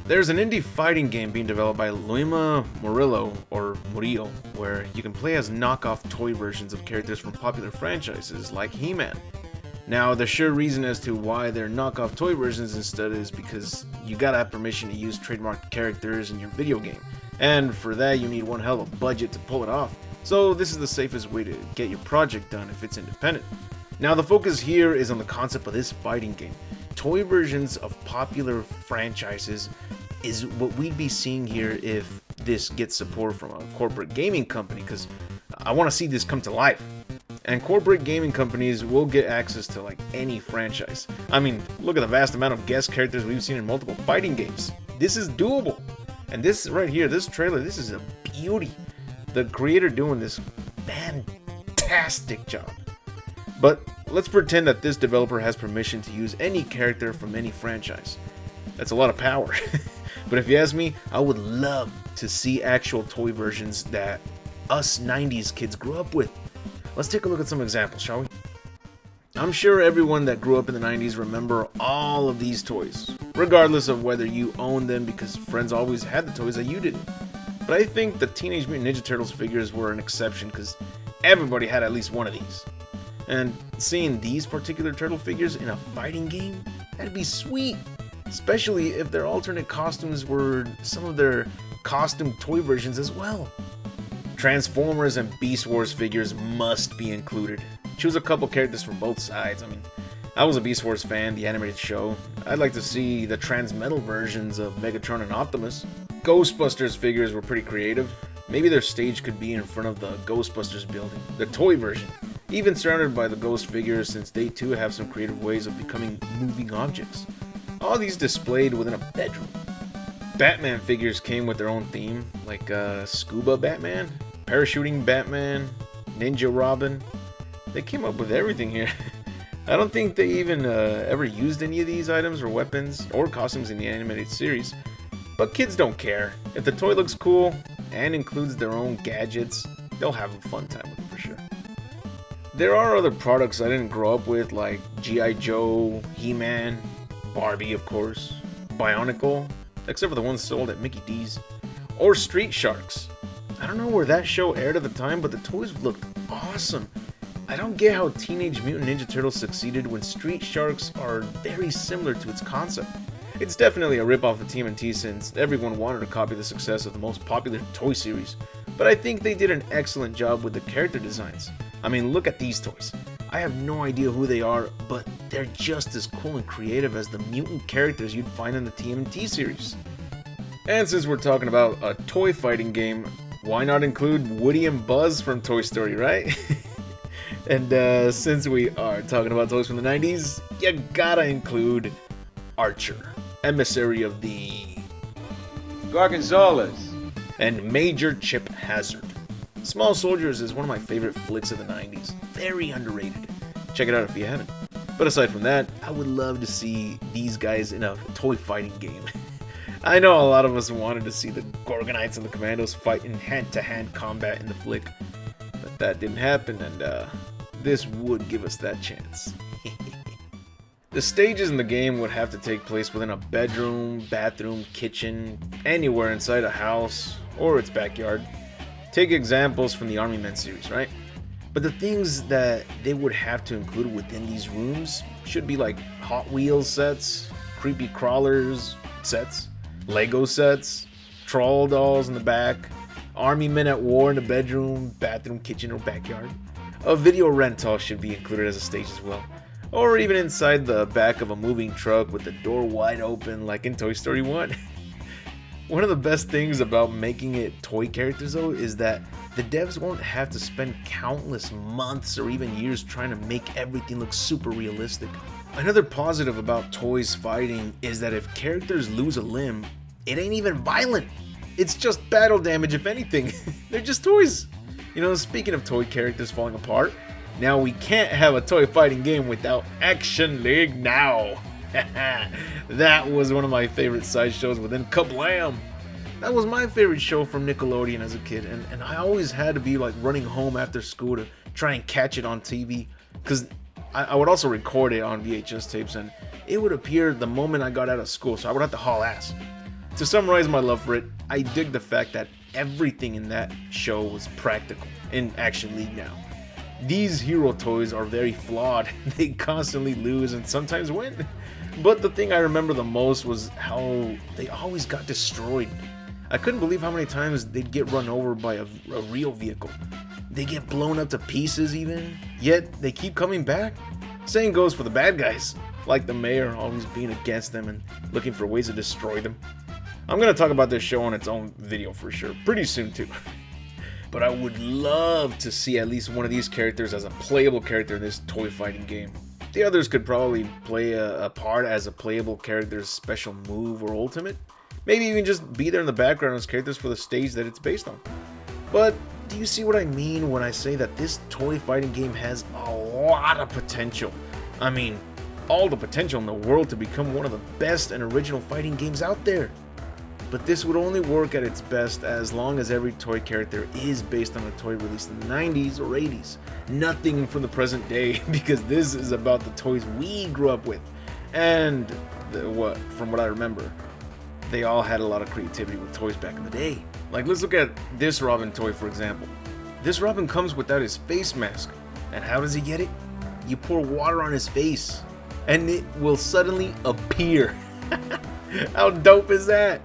There's an indie fighting game being developed by Luima Murillo, where you can play as knockoff toy versions of characters from popular franchises like He-Man. Now, the sure reason as to why they're knockoff toy versions instead is because you gotta have permission to use trademarked characters in your video game, and for that you need one hell of a budget to pull it off, so this is the safest way to get your project done if it's independent. Now, the focus here is on the concept of this fighting game. Toy versions of popular franchises is what we'd be seeing here if this gets support from a corporate gaming company, because I want to see this come to life. And corporate gaming companies will get access to like any franchise. I mean, look at the vast amount of guest characters we've seen in multiple fighting games. This is doable. And this right here, this trailer, this is a beauty. The creator doing this fantastic job. But let's pretend that this developer has permission to use any character from any franchise. That's a lot of power. But if you ask me, I would love to see actual toy versions that us 90s kids grew up with. Let's take a look at some examples, shall we? I'm sure everyone that grew up in the 90s remember all of these toys, regardless of whether you owned them because friends always had the toys that you didn't. But I think the Teenage Mutant Ninja Turtles figures were an exception because everybody had at least one of these. And seeing these particular turtle figures in a fighting game, that'd be sweet. Especially if their alternate costumes were some of their costume toy versions as well. Transformers and Beast Wars figures must be included. Choose a couple characters from both sides. I mean, I was a Beast Wars fan, the animated show. I'd like to see the Transmetal versions of Megatron and Optimus. Ghostbusters figures were pretty creative. Maybe their stage could be in front of the Ghostbusters building, the toy version. Even surrounded by the ghost figures, since they too have some creative ways of becoming moving objects. All these displayed within a bedroom. Batman figures came with their own theme, like Scuba Batman, Parachuting Batman, Ninja Robin. They came up with everything here. I don't think they even ever used any of these items or weapons or costumes in the animated series. But kids don't care. If the toy looks cool and includes their own gadgets, they'll have a fun time with it for sure. There are other products I didn't grow up with, like G.I. Joe, He-Man, Barbie of course, Bionicle, except for the ones sold at Mickey D's, or Street Sharks. I don't know where that show aired at the time, but the toys looked awesome. I don't get how Teenage Mutant Ninja Turtles succeeded when Street Sharks are very similar to its concept. It's definitely a rip-off of TMNT since everyone wanted to copy the success of the most popular toy series, but I think they did an excellent job with the character designs. I mean, look at these toys. I have no idea who they are, but they're just as cool and creative as the mutant characters you'd find in the TMNT series. And since we're talking about a toy fighting game, why not include Woody and Buzz from Toy Story, right? And since we are talking about toys from the 90s, you gotta include Archer, emissary of the Gorgonzolas, and Major Chip Hazard. Small Soldiers is one of my favorite flicks of the 90s. Very underrated. Check it out if you haven't. But aside from that, I would love to see these guys in a toy fighting game. I know a lot of us wanted to see the Gorgonites and the Commandos fight in hand-to-hand combat in the flick, but that didn't happen, and this would give us that chance. The stages in the game would have to take place within a bedroom, bathroom, kitchen, anywhere inside a house or its backyard. Take examples from the Army Men series, right? But the things that they would have to include within these rooms should be like Hot Wheels sets, creepy crawlers sets, Lego sets, troll dolls in the back, Army Men at War in the bedroom, bathroom, kitchen, or backyard. A video rental should be included as a stage as well. Or even inside the back of a moving truck with the door wide open like in Toy Story 1. One of the best things about making it toy characters though is that the devs won't have to spend countless months or even years trying to make everything look super realistic. Another positive about toys fighting is that if characters lose a limb, it ain't even violent. It's just battle damage if anything. They're just toys. You know, speaking of toy characters falling apart, now we can't have a toy fighting game without Action League Now. That was one of my favorite side shows within Kablam. That was my favorite show from Nickelodeon as a kid, and I always had to be like running home after school to try and catch it on TV, because I would also record it on VHS tapes and it would appear the moment I got out of school, so I would have to haul ass. To summarize my love for it, I dig the fact that everything in that show was practical in Action League now. These hero toys are very flawed, they constantly lose and sometimes win. But the thing I remember the most was how they always got destroyed. I couldn't believe how many times they'd get run over by a real vehicle. They get blown up to pieces even, yet they keep coming back. Same goes for the bad guys, like the mayor always being against them and looking for ways to destroy them. I'm going to talk about this show on its own video for sure, pretty soon too. But I would love to see at least one of these characters as a playable character in this toy fighting game. The others could probably play a part as a playable character's special move or ultimate. Maybe even just be there in the background as characters for the stage that it's based on. But do you see what I mean when I say that this toy fighting game has a lot of potential? I mean, all the potential in the world to become one of the best and original fighting games out there. But this would only work at its best as long as every toy character is based on a toy released in the 90s or 80s. Nothing from the present day, because this is about the toys we grew up with. And from what I remember, they all had a lot of creativity with toys back in the day. Like, let's look at this Robin toy, for example. This Robin comes without his face mask. And how does he get it? You pour water on his face, and it will suddenly appear. How dope is that?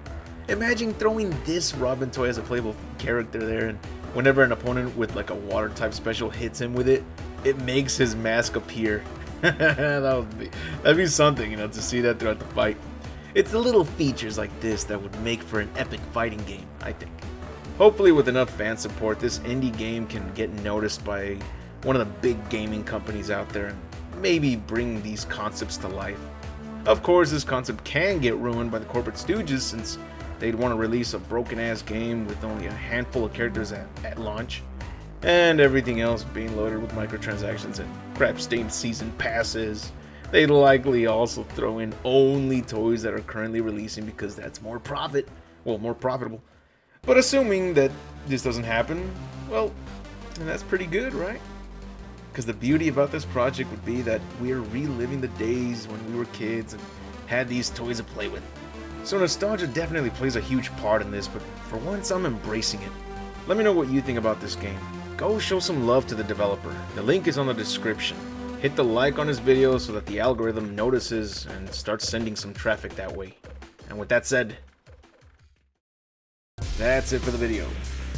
Imagine throwing this Robin toy as a playable character there, and whenever an opponent with like a water type special hits him with it, it makes his mask appear. That'd be something, to see that throughout the fight. It's the little features like this that would make for an epic fighting game, I think. Hopefully with enough fan support, this indie game can get noticed by one of the big gaming companies out there and maybe bring these concepts to life. Of course, this concept can get ruined by the corporate stooges since they'd want to release a broken-ass game with only a handful of characters at launch, and everything else being loaded with microtransactions and crap-stained season passes. They'd likely also throw in only toys that are currently releasing because that's more profitable. But assuming that this doesn't happen, well, that's pretty good, right? Because the beauty about this project would be that we're reliving the days when we were kids and had these toys to play with. So nostalgia definitely plays a huge part in this, but for once I'm embracing it. Let me know what you think about this game. Go show some love to the developer. The link is on the description. Hit the like on this video so that the algorithm notices and starts sending some traffic that way. And with that said, that's it for the video.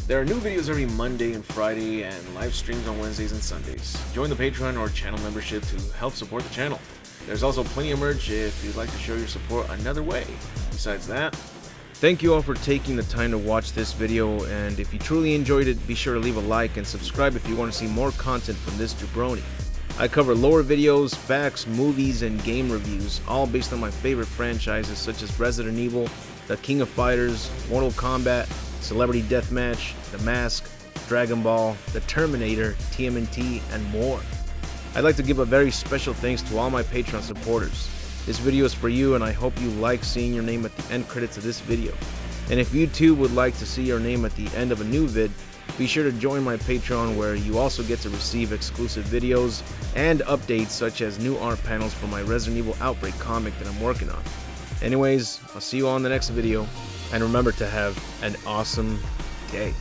There are new videos every Monday and Friday and live streams on Wednesdays and Sundays. Join the Patreon or channel membership to help support the channel. There's also plenty of merch if you'd like to show your support another way. Besides that, thank you all for taking the time to watch this video, and if you truly enjoyed it, be sure to leave a like and subscribe if you want to see more content from this jabroni. I cover lore videos, facts, movies, and game reviews, all based on my favorite franchises such as Resident Evil, The King of Fighters, Mortal Kombat, Celebrity Deathmatch, The Mask, Dragon Ball, The Terminator, TMNT, and more. I'd like to give a very special thanks to all my Patreon supporters. This video is for you, and I hope you like seeing your name at the end credits of this video. And if you too would like to see your name at the end of a new vid, be sure to join my Patreon where you also get to receive exclusive videos and updates such as new art panels for my Resident Evil Outbreak comic that I'm working on. Anyways, I'll see you all in the next video, and remember to have an awesome day.